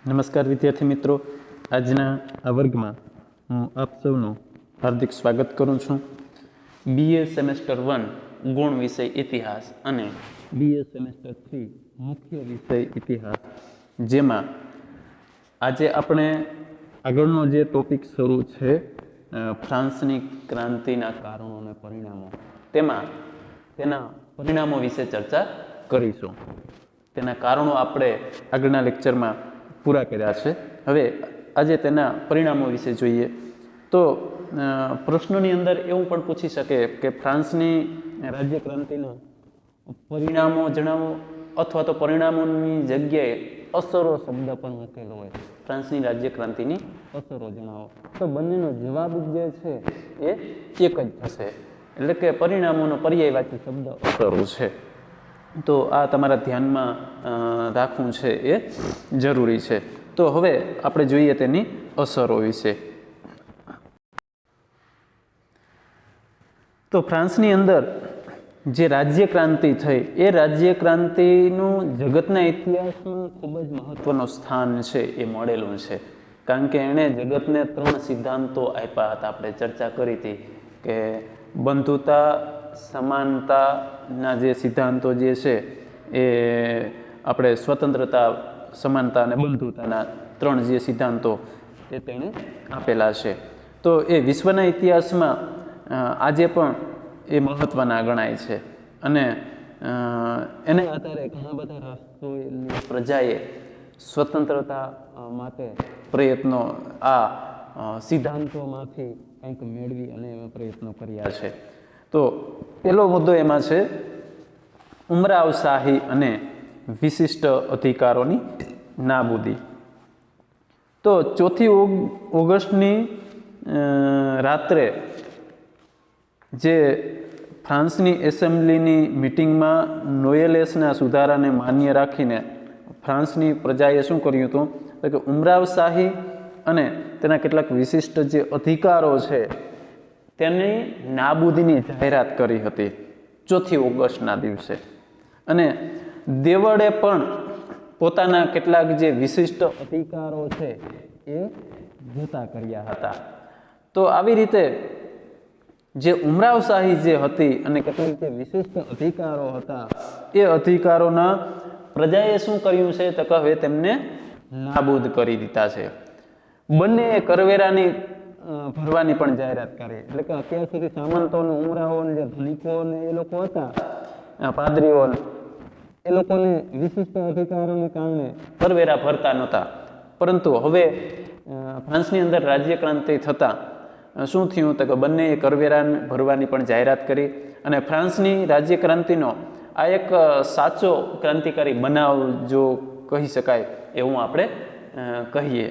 નમસ્કાર વિદ્યાર્થી મિત્રો, આજના આ વર્ગમાં હું આપ સૌનું હાર્દિક સ્વાગત કરું છું. BA સેમેસ્ટર 1 ગુણ વિષય ઇતિહાસ અને BA સેમેસ્ટર 3 મુખ્ય વિષય ઇતિહાસ, જેમાં આજે આપણે આગળનો જે ટોપિક શરૂ છે ફ્રાન્સની ક્રાંતિના કારણો અને પરિણામો, તેમાં તેના પરિણામો વિશે ચર્ચા કરીશું. તેના કારણો આપણે આગળના લેક્ચરમાં પૂરા કર્યા છે. હવે આજે તેના પરિણામો વિશે જોઈએ તો પ્રશ્નોની અંદર એવું પણ પૂછી શકે કે ફ્રાન્સની રાજ્ય ક્રાંતિના પરિણામો જણાવો, અથવા તો પરિણામોની જગ્યાએ અસરો શબ્દ પણ મૂકેલો હોય, ફ્રાન્સની રાજ્ય ક્રાંતિની અસરો જણાવો. તો બંનેનો જવાબ જે છે એ એક જ થશે, એટલે કે પરિણામોનો પર્યાયવાચી શબ્દ અસરો છે. તો આ તમારા ધ્યાનમાં રાખવું છે એ જરૂરી છે. તો હવે આપણે જોઈએ તેની અસરો વિશે. તો ફ્રાન્સની અંદર જે રાજ્ય ક્રાંતિ થઈ, એ રાજ્ય ક્રાંતિનું જગતના ઇતિહાસમાં ખૂબ જ મહત્વનું સ્થાન છે એ મળેલું છે. કારણ કે એણે જગતને 3 સિદ્ધાંતો આપ્યા હતા. આપણે ચર્ચા કરી હતી કે બંધુતા, સમાનતાના જે સિદ્ધાંતો જે છે એ આપણે સ્વતંત્રતા, સમાનતા અને બંધુતાના 3 જે સિદ્ધાંતો એ તેણે આપેલા છે. તો એ વિશ્વના ઇતિહાસમાં આજે પણ એ મહત્વના ગણાય છે અને એને આધારે ઘણા બધા રાષ્ટ્રોની પ્રજાએ સ્વતંત્રતા માટે પ્રયત્નો આ સિદ્ધાંતોમાંથી કંઈક મેળવી અને એવા પ્રયત્નો કર્યા છે. તો પહેલો મુદ્દો એમાં છે ઉમરાવશાહી અને વિશિષ્ટ અધિકારોની નાબૂદી. તો 4 ઓગસ્ટની રાત્રે જે ફ્રાન્સની એસેમ્બલીની મિટિંગમાં નોયેલેસના સુધારાને માન્ય રાખીને ફ્રાન્સની પ્રજાએ શું કર્યું હતું તો કે ઉમરાવશાહી અને તેના કેટલાક વિશિષ્ટ જે અધિકારો છે તેની નાબૂદીની જાહેરાત કરી હતી 4 ઓગસ્ટના દિવસે. અને દેવળે પણ પોતાના કેટલાક જે વિશિષ્ટ અધિકારો છે એ જતા કર્યા હતા. તો આવી રીતે જે ઉમરાવશાહી જે હતી અને કેટલાક જે વિશિષ્ટ અધિકારો હતા, એ અધિકારોના પ્રજાએ શું કર્યું છે તો કહે તેમને નાબૂદ કરી દીધા છે. બંને કરવેરાની ભરવાની પણ જાહેરાત કરી. એટલે કે અત્યાર સુધી સામંતોને, ઉમરાઓને, જે ધનિકોને એ લોકો હતા, પાદરીઓને, એ લોકોને વિશિષ્ટ અધિકારોને કારણે કરવેરા ભરતા નહોતા. પરંતુ હવે ફ્રાન્સની અંદર રાજ્ય ક્રાંતિ થતાં શું થયું તો કે બંનેએ કરવેરા ભરવાની પણ જાહેરાત કરી. અને ફ્રાન્સની રાજ્ય ક્રાંતિનો આ એક સાચો ક્રાંતિકારી બનાવ જો કહી શકાય એવું આપણે કહીએ.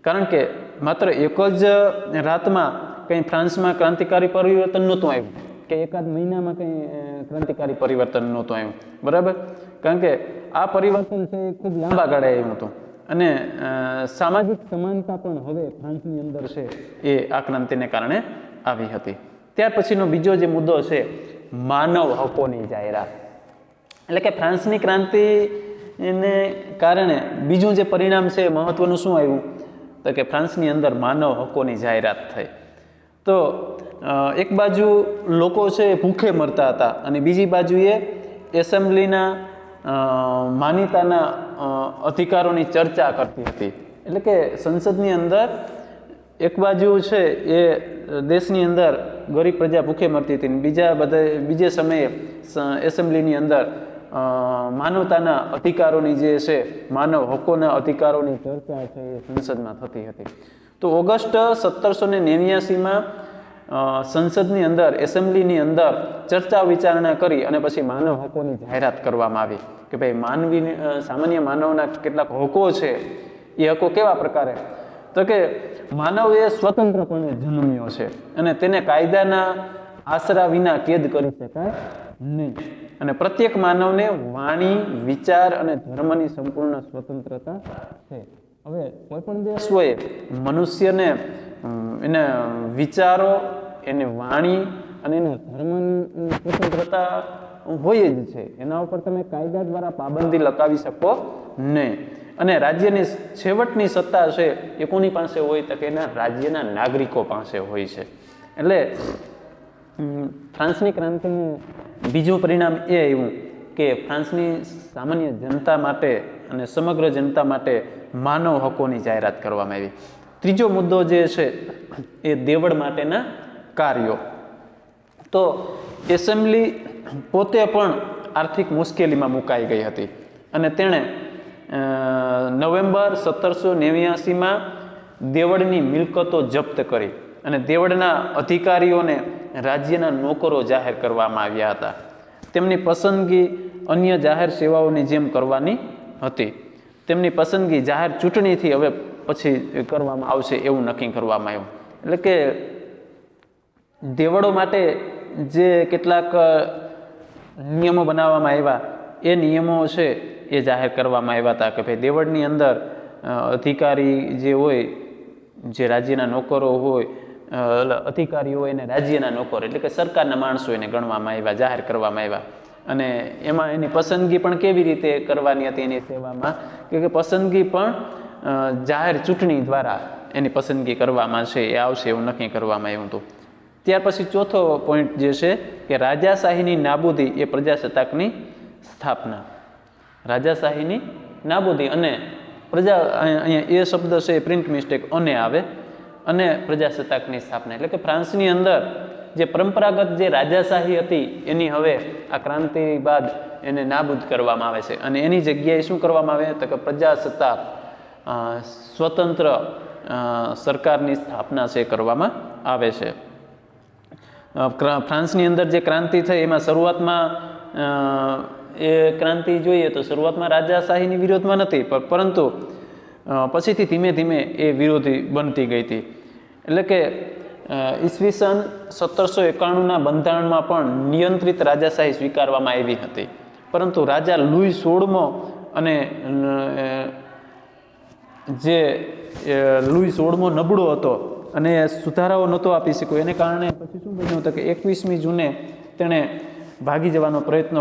કારણ કે માત્ર એક જ રાતમાં કંઈ ફ્રાન્સમાં ક્રાંતિકારી પરિવર્તન નહોતું આવ્યું, કે એકાદ મહિનામાં કંઈ ક્રાંતિકારી પરિવર્તન નહોતું આવ્યું, બરાબર. કારણ કે આ પરિવર્તન છે એ ખૂબ લાંબા ગાળે આવ્યું હતું. અને સામાજિક સમાનતા પણ હવે ફ્રાન્સની અંદર છે એ આ ક્રાંતિને કારણે આવી હતી. ત્યાર પછીનો બીજો જે મુદ્દો છે માનવ હકોની જાહેરાત. એટલે કે ફ્રાન્સની ક્રાંતિને કારણે બીજું જે પરિણામ છે મહત્વનું શું આવ્યું તો કે ફ્રાન્સની અંદર માનવ હકોની જાહેરાત થઈ. તો એક બાજુ લોકો છે ભૂખે મરતા હતા અને બીજી બાજુએ એસેમ્બલીના માન્યતાના અધિકારોની ચર્ચા કરતી હતી. એટલે કે સંસદની અંદર એક બાજુ છે એ દેશની અંદર ગરીબ પ્રજા ભૂખે મરતી હતી, બીજે સમયે એસેમ્બલીની અંદર માનવતાના અધિકારોની જે છે, માનવ હકોના અધિકારોની ચર્ચા છે એ સંસદમાં થતી હતી. તો ઓગસ્ટ 1789માં સંસદની અંદર, એસેમ્બલીની અંદર ચર્ચા વિચારણા કરી અને પછી માનવ હકોની જાહેરાત કરવામાં આવી કે ભાઈ સામાન્ય માનવના કેટલાક હકો છે, એ હકો કેવા પ્રકારે તો કે માનવ એ સ્વતંત્રપણે જન્મ્યો છે અને તેને કાયદાના આશરા વિના કેદ કરી શકાય નહીં. અને પ્રત્યેક માનવને વાણી, વિચાર અને ધર્મની સંપૂર્ણ સ્વતંત્રતા છે. હવે કોઈ પણ દેશ હોય, મનુષ્યને એના વિચારો, એને વાણી અને એના ધર્મની સ્વતંત્રતા હોય જ છે. એના ઉપર તમે કાયદા દ્વારા પાબંદી લગાવી શકો નહીં. અને રાજ્યની છેવટની સત્તા છે એ કોની પાસે હોય તો કે એના રાજ્યના નાગરિકો પાસે હોય છે. એટલે ફ્રાન્સની ક્રાંતિનું બીજું પરિણામ એ આવ્યું કે ફ્રાન્સની સામાન્ય જનતા માટે અને સમગ્ર જનતા માટે માનવ હકોની જાહેરાત કરવામાં આવી. ત્રીજો મુદ્દો જે છે એ દેવળ માટેના કાર્યો. તો એસેમ્બલી પોતે પણ આર્થિક મુશ્કેલીમાં મુકાઈ ગઈ હતી અને તેણે નવેમ્બર 1789માં દેવળની મિલકતો જપ્ત કરી અને દેવળના અધિકારીઓને રાજ્યના નોકરો જાહેર કરવામાં આવ્યા હતા. તેમની પસંદગી અન્ય જાહેર સેવાઓની જેમ કરવાની હતી. તેમની પસંદગી જાહેર ચૂંટણીથી હવે પછી કરવામાં આવશે એવું નક્કી કરવામાં આવ્યું. એટલે કે દેવળો માટે જે કેટલાક નિયમો બનાવવામાં આવ્યા એ નિયમો છે એ જાહેર કરવામાં આવ્યા હતા કે ભાઈ દેવળની અંદર અધિકારી જે હોય, જે રાજ્યના નોકરો હોય, અધિકારીઓ હોય એને રાજ્યના નોકરો એટલે કે સરકારના માણસો એને ગણવામાં આવ્યા, જાહેર કરવામાં આવ્યા. અને એમાં એની પસંદગી પણ કેવી રીતે કરવાની હતી એની સેવામાં કે પસંદગી પણ જાહેર ચૂંટણી દ્વારા એની પસંદગી કરવામાં છે એ આવશે એવું નક્કી કરવામાં આવ્યું હતું. ત્યાર પછી ચોથો પોઈન્ટ જે છે કે રાજાશાહીની નાબૂદી એ પ્રજાસત્તાકની સ્થાપના. રાજાશાહીની નાબૂદી અને અહીંયા એ શબ્દ છે પ્રિન્ટ મિસ્ટેક અને આવે અને પ્રજાસત્તાકની સ્થાપના. એટલે કે ફ્રાન્સની અંદર જે પરંપરાગત જે રાજાશાહી હતી એની હવે આ ક્રાંતિ બાદ એને નાબૂદ કરવામાં આવે છે અને એની જગ્યાએ શું કરવામાં આવે તો કે પ્રજાસત્તાક સ્વતંત્ર સરકારની સ્થાપના છે કરવામાં આવે છે. ફ્રાન્સની અંદર જે ક્રાંતિ થઈ એમાં શરૂઆતમાં એ ક્રાંતિ જોઈએ તો શરૂઆતમાં રાજાશાહીની વિરોધમાં નથી, પરંતુ પછીથી ધીમે ધીમે એ વિરોધી બનતી ગઈ હતી. એટલે કે ઈસવીસન 1791ના બંધારણમાં પણ નિયંત્રિત રાજાશાહી સ્વીકારવામાં આવી હતી, પરંતુ રાજા લુઈ 16મો અને જે લુઈ 16મો નબળો હતો અને સુધારાઓ નહોતો આપી શક્યો. એને કારણે પછી શું બન્યું હતું કે 21મી જૂને તેણે ભાગી જવાનો પ્રયત્ન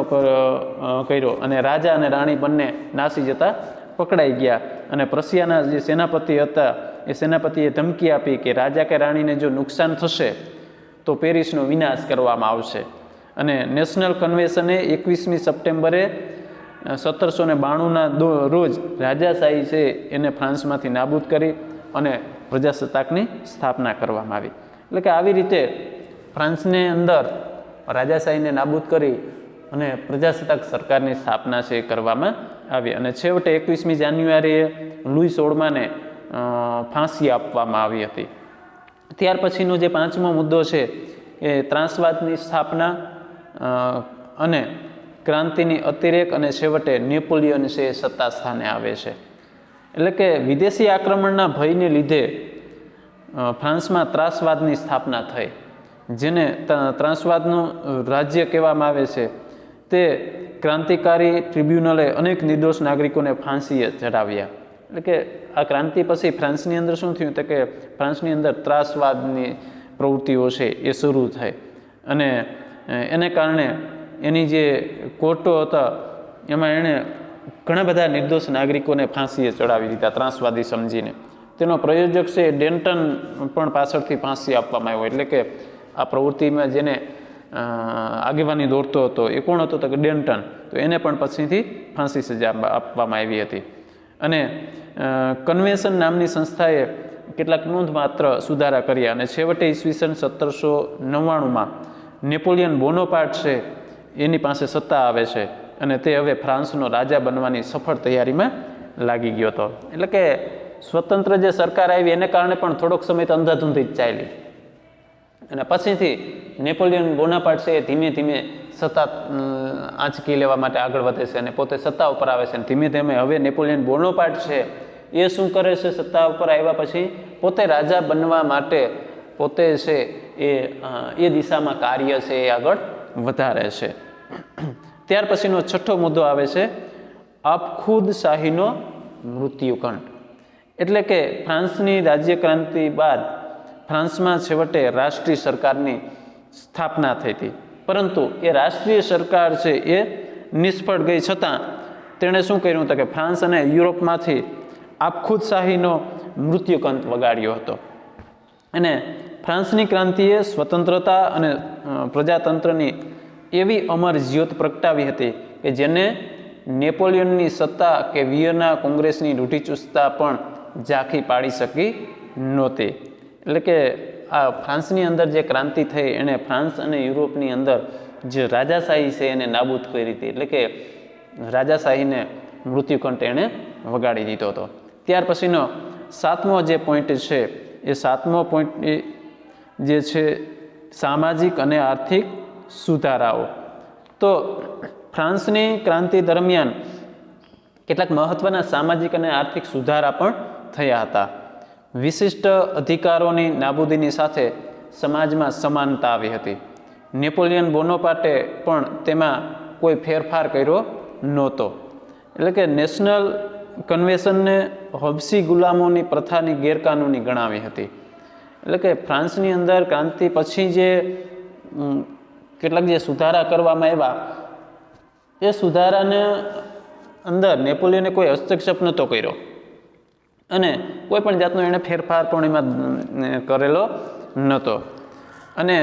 કર્યો અને રાજા અને રાણી બંને નાસી જતા પકડાઈ ગયા. અને પ્રશિયાના જે સેનાપતિ હતા એ સેનાપતિએ ધમકી આપી કે રાજા કે રાણીને જો નુકસાન થશે તો પેરિસનો વિનાશ કરવામાં આવશે. અને નેશનલ કન્વેન્શને 21મી સપ્ટેમ્બરે 1792ના રોજ રાજાશાહી છે એને ફ્રાન્સમાંથી નાબૂદ કરી અને પ્રજાસત્તાકની સ્થાપના કરવામાં આવી. એટલે કે આવી રીતે ફ્રાન્સની અંદર રાજાશાહીને નાબૂદ કરી અને પ્રજાસત્તાક સરકારની સ્થાપના છે કરવામાં આવી. અને છેવટે 21મી જાન્યુઆરીએ લુઈ 16માને ફાંસી આપવામાં આવી હતી. ત્યાર પછીનો જે પાંચમો મુદ્દો છે એ ત્રાસવાદની સ્થાપના અને ક્રાંતિની અતિરેક અને છેવટે નેપોલિયન છે એ સત્તા સ્થાને આવે છે. એટલે કે વિદેશી આક્રમણના ભયને લીધે ફ્રાન્સમાં ત્રાસવાદની સ્થાપના થઈ, જેને ત્રાસવાદનું રાજ્ય કહેવામાં આવે છે. તે ક્રાંતિકારી ટ્રિબ્યુનલે અનેક નિર્દોષ નાગરિકોને ફાંસીએ ચડાવ્યા. એટલે કે આ ક્રાંતિ પછી ફ્રાન્સની અંદર શું થયું તો કે ફ્રાન્સની અંદર ત્રાસવાદની પ્રવૃત્તિઓ છે એ શરૂ થઈ અને એને કારણે એની જે કોર્ટો હતા એમાં એણે ઘણા બધા નિર્દોષ નાગરિકોને ફાંસીએ ચડાવી દીધા ત્રાસવાદી સમજીને. તેનો પ્રયોજક છે ડેન્ટન પણ પાછળથી ફાંસી આપવામાં આવ્યો. એટલે કે આ પ્રવૃત્તિમાં જેને આગેવાની દોરતો હતો એ કોણ હતો તો કે ડેન્ટન. તો એને પણ પછીથી ફાંસી સજા આપવામાં આવી હતી. અને કન્વેન્શન નામની સંસ્થાએ કેટલાક નોંધપાત્ર સુધારા કર્યા અને છેવટે ઈસવીસન 1799માં નેપોલિયન બોનોપાર્ટ છે એની પાસે સત્તા આવે છે અને તે હવે ફ્રાન્સનો રાજા બનવાની સફળ તૈયારીમાં લાગી ગયો હતો. એટલે કે સ્વતંત્ર જે સરકાર આવી એને કારણે પણ થોડોક સમય તો અંધાધૂંધી જ ચાલી અને પછીથી નેપોલિયન બોનાપાર્ટ છે એ ધીમે ધીમે સત્તા આંચકી લેવા માટે આગળ વધે છે અને પોતે સત્તા ઉપર આવે છે. અને ધીમે ધીમે હવે નેપોલિયન બોનાપાર્ટ છે એ શું કરે છે, સત્તા ઉપર આવ્યા પછી પોતે રાજા બનવા માટે પોતે છે એ દિશામાં કાર્ય છે એ આગળ વધારે છે. ત્યાર પછીનો છઠ્ઠો મુદ્દો આવે છે આપખુદશાહીનો મૃત્યુકંઠ. એટલે કે ફ્રાન્સની રાજ્ય ક્રાંતિ બાદ ફ્રાન્સમાં છેવટે રાષ્ટ્રીય સરકારની સ્થાપના થઈ હતી, પરંતુ એ રાષ્ટ્રીય સરકાર છે એ નિષ્ફળ ગઈ છતાં તેણે શું કર્યું હતું કે ફ્રાન્સ અને યુરોપમાંથી આપખુદશાહીનો મૃત્યુકંત વગાડ્યો હતો. અને ફ્રાન્સની ક્રાંતિએ સ્વતંત્રતા અને પ્રજાતંત્રની એવી અમર જ્યોત પ્રગટાવી હતી કે જેને નેપોલિયનની સત્તા કે વિયના કોંગ્રેસની રૂઢિચુસ્તતા પણ ઝાંખી પાડી શકી નહોતી. એટલે કે આ ફ્રાન્સની અંદર જે ક્રાંતિ થઈ એણે ફ્રાન્સ અને યુરોપની અંદર જે રાજાશાહી છે એને નાબૂદ કરી હતી. એટલે કે રાજાશાહીને મૃત્યુકંઠ એણે વગાડી દીધો હતો. ત્યાર પછીનો 7મો જે પોઈન્ટ છે એ 7મો પોઈન્ટ જે છે સામાજિક અને આર્થિક સુધારાઓ. તો ફ્રાન્સની ક્રાંતિ દરમિયાન કેટલાક મહત્વના સામાજિક અને આર્થિક સુધારા પણ થયા હતા. વિશિષ્ટ અધિકારોની નાબૂદીની સાથે સમાજમાં સમાનતા આવી હતી. નેપોલિયન બોનાપાર્ટે પણ તેમાં કોઈ ફેરફાર કર્યો નહોતો. એટલે કે નેશનલ કન્વેન્શનને હબસી ગુલામોની પ્રથાની ગેરકાનૂની ગણાવી હતી. એટલે કે ફ્રાન્સની અંદર ક્રાંતિ પછી જે કેટલાક જે સુધારા કરવામાં આવ્યા એ સુધારાને અંદર નેપોલિયને કોઈ હસ્તક્ષેપ નહોતો કર્યો અને કોઈ પણ જાતનો એણે ફેરફાર પણ એમાં કરેલો નહોતો. અને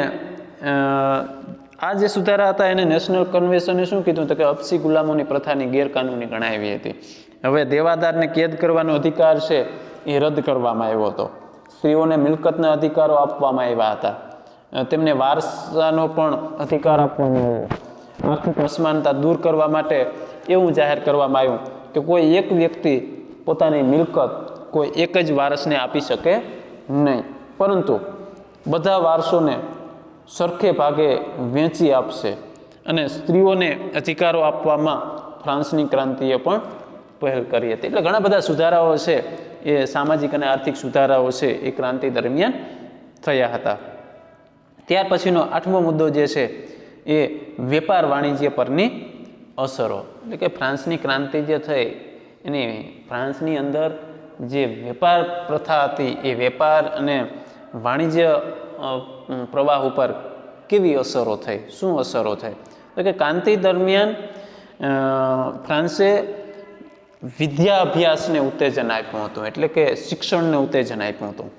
આ જે સુધારા હતા એને નેશનલ કન્વેન્શને શું કીધું તો કે હબસી ગુલામોની પ્રથાની ગેરકાનૂની ગણાવી હતી. હવે દેવાદારને કેદ કરવાનો અધિકાર છે એ રદ કરવામાં આવ્યો હતો. સ્ત્રીઓને મિલકતના અધિકારો આપવામાં આવ્યા હતા. તેમને વારસાનો પણ અધિકાર આપવામાં આવ્યો. આર્થિક અસમાનતા દૂર કરવા માટે એવું જાહેર કરવામાં આવ્યું કે કોઈ એક વ્યક્તિ પોતાની મિલકત કોઈ એક જ વારસને આપી શકે નહીં, પરંતુ બધા વારસોને સરખે ભાગે વહેંચી આપશે. અને સ્ત્રીઓને અધિકારો આપવામાં ફ્રાન્સની ક્રાંતિએ પણ પહેલ કરી હતી. એટલે ઘણા બધા સુધારાઓ છે એ સામાજિક અને આર્થિક સુધારાઓ છે એ ક્રાંતિ દરમિયાન થયા હતા. ત્યાર પછીનો 8મો મુદ્દો જે છે એ વેપાર વાણિજ્ય પરની અસરો. એટલે કે ફ્રાન્સની ક્રાંતિ જે થઈ એની ફ્રાન્સની અંદર જે વેપાર પ્રથા હતી એ વેપાર અને વાણિજ્ય પ્રવાહ ઉપર કેવી અસરો થઈ, શું અસરો થઈ? એટલે કે ક્રાંતિ દરમિયાન ફ્રાન્સે વિદ્યા અભ્યાસને ઉત્તેજન આપ્યું હતું. એટલે કે શિક્ષણને ઉત્તેજન આપ્યું હતું.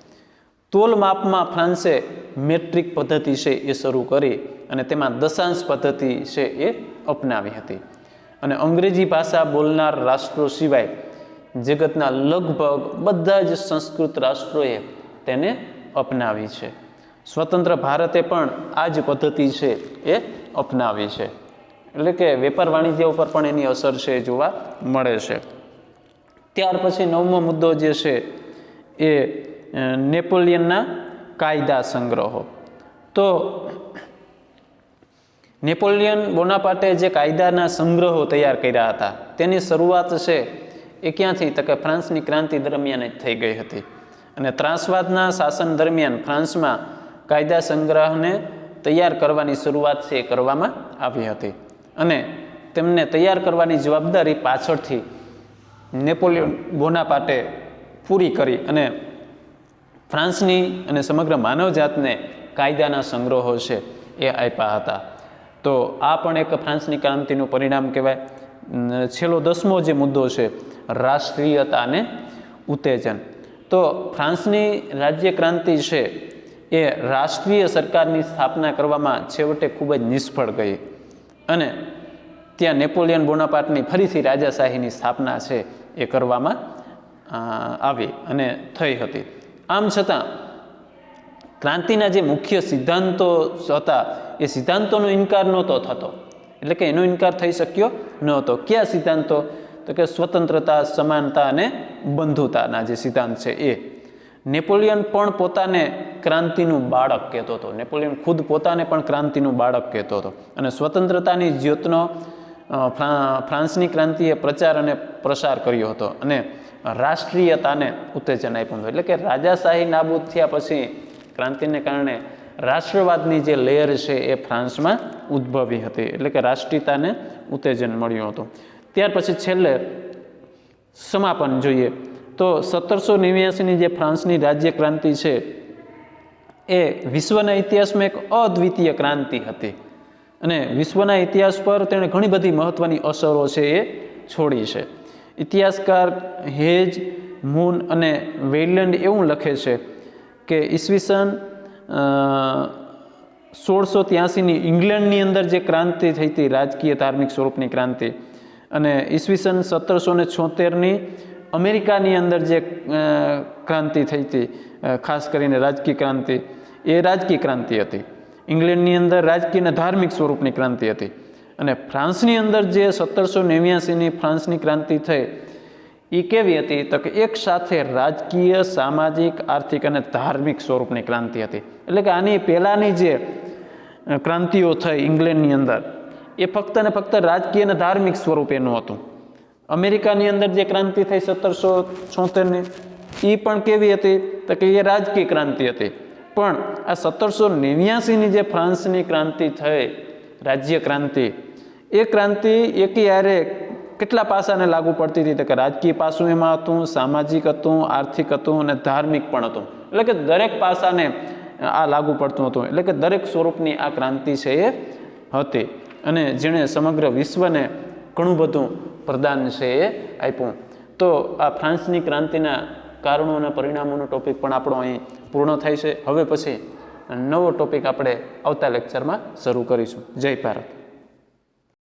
તોલ માપમાં ફ્રાન્સે મેટ્રિક પદ્ધતિ છે એ શરૂ કરી અને તેમાં દશાંશ પદ્ધતિ છે એ અપનાવી હતી. અને અંગ્રેજી ભાષા બોલનાર રાષ્ટ્રો સિવાય જગતના લગભગ બધા જ સંસ્કૃત રાષ્ટ્રોએ તેને અપનાવી છે. સ્વતંત્ર ભારતે પણ આ જ પદ્ધતિ છે એ અપનાવી છે. એટલે કે વેપાર વાણિજ્ય ઉપર પણ એની અસર છે એ જોવા મળે છે. ત્યાર પછી 9મો મુદ્દો જે છે એ નેપોલિયનના કાયદા સંગ્રહો. તો નેપોલિયન બોનાપાર્ટે જે કાયદાના સંગ્રહો તૈયાર કર્યા હતા તેની શરૂઆત છે એ ક્યાંથી તો કે ફ્રાન્સની ક્રાંતિ દરમિયાન જ થઈ ગઈ હતી. અને ત્રાસવાદના શાસન દરમિયાન ફ્રાન્સમાં કાયદા સંગ્રહને તૈયાર કરવાની શરૂઆત છે એ કરવામાં આવી હતી. અને તેમને તૈયાર કરવાની જવાબદારી પાછળથી નેપોલિયન બોનાપાર્ટે પૂરી કરી અને ફ્રાન્સની અને સમગ્ર માનવજાતને કાયદાના સંગ્રહો છે એ આપ્યા હતા. તો આ પણ એક ફ્રાન્સની ક્રાંતિનું પરિણામ કહેવાય. છેલ્લો 10મો જે મુદ્દો છે રાષ્ટ્રીયતા અને ઉત્તેજન. તો ફ્રાન્સની રાજ્ય ક્રાંતિ છે એ રાષ્ટ્રીય સરકારની સ્થાપના કરવામાં છેવટે ખૂબ જ નિષ્ફળ ગઈ અને ત્યાં નેપોલિયન બોનાપાર્ટની ફરીથી રાજાશાહીની સ્થાપના છે એ કરવામાં આવી અને થઈ હતી. આમ છતાં ક્રાંતિના જે મુખ્ય સિદ્ધાંતો હતા એ સિદ્ધાંતોનો ઇનકાર નહોતો થતો. એટલે કે એનો ઇનકાર થઈ શક્યો નહોતો. કયા સિદ્ધાંતો? તો કે સ્વતંત્રતા, સમાનતા અને બંધુતાના જે સિદ્ધાંત છે એ. નેપોલિયન પણ પોતાને ક્રાંતિનું બાળક કહેતો હતો. નેપોલિયન ખુદ પોતાને પણ ક્રાંતિનું બાળક કહેતો હતો. અને સ્વતંત્રતાની જ્યોતનો ફ્રાન્સની ક્રાંતિએ પ્રચાર અને પ્રસાર કર્યો હતો અને રાષ્ટ્રીયતાને ઉત્તેજન આપ્યું હતું. એટલે કે રાજાશાહી નાબૂદ થયા પછી ક્રાંતિને કારણે રાષ્ટ્રવાદની જે લહેર છે એ ફ્રાન્સમાં ઉદ્ભવી હતી. એટલે કે રાષ્ટ્રીયતાને ઉત્તેજન મળ્યું હતું. ત્યાર પછી છેલ્લે સમાપન જોઈએ તો 1789ની જે ફ્રાન્સની રાજ્ય ક્રાંતિ છે એ વિશ્વના ઇતિહાસમાં એક અદ્વિતીય ક્રાંતિ હતી અને વિશ્વના ઇતિહાસ પર તેણે ઘણી બધી મહત્ત્વની અસરો છે એ છોડી છે. ઇતિહાસકાર હેજ, મૂન અને વેઇલેન્ડ એવું લખે છે કે ઈસવીસન 1683ની ઇંગ્લેન્ડની અંદર જે ક્રાંતિ થઈ હતી, રાજકીય ધાર્મિક સ્વરૂપની ક્રાંતિ, અને ઈસવીસન 1776ની અમેરિકાની અંદર જે ક્રાંતિ થઈ હતી, ખાસ કરીને રાજકીય ક્રાંતિ, એ રાજકીય ક્રાંતિ હતી. ઇંગ્લેન્ડની અંદર રાજકીય અને ધાર્મિક સ્વરૂપની ક્રાંતિ હતી. અને ફ્રાન્સની અંદર જે 1789ની ફ્રાન્સની ક્રાંતિ થઈ એ કેવી હતી તો કે એક સાથે રાજકીય, સામાજિક, આર્થિક અને ધાર્મિક સ્વરૂપની ક્રાંતિ હતી. એટલે કે આની પહેલાંની જે ક્રાંતિઓ થઈ ઇંગ્લેન્ડની અંદર એ ફક્ત ને ફક્ત રાજકીય અને ધાર્મિક સ્વરૂપેનું હતું. અમેરિકાની અંદર જે ક્રાંતિ થઈ 1776ની એ પણ કેવી હતી તો કે એ રાજકીય ક્રાંતિ હતી. પણ આ 1789ની જે ફ્રાન્સની ક્રાંતિ થઈ, રાજ્ય ક્રાંતિ, એ ક્રાંતિ એકીયારે કેટલા પાસાને લાગુ પડતી હતી તો કે રાજકીય પાસું એમાં હતું, સામાજિક હતું, આર્થિક હતું અને ધાર્મિક પણ હતું. એટલે કે દરેક પાસાને આ લાગુ પડતું હતું. એટલે કે દરેક સ્વરૂપની આ ક્રાંતિ છે એ હતી અને જેણે સમગ્ર વિશ્વને ઘણું બધું પ્રદાન છે એ આપ્યું. તો આ ફ્રાન્સની ક્રાંતિના કારણો અને પરિણામોનો ટોપિક પણ આપણો અહીં પૂર્ણ થાય છે. હવે પછી નવો ટોપિક આપણે આવતા લેક્ચરમાં શરૂ કરીશું. જય ભારત.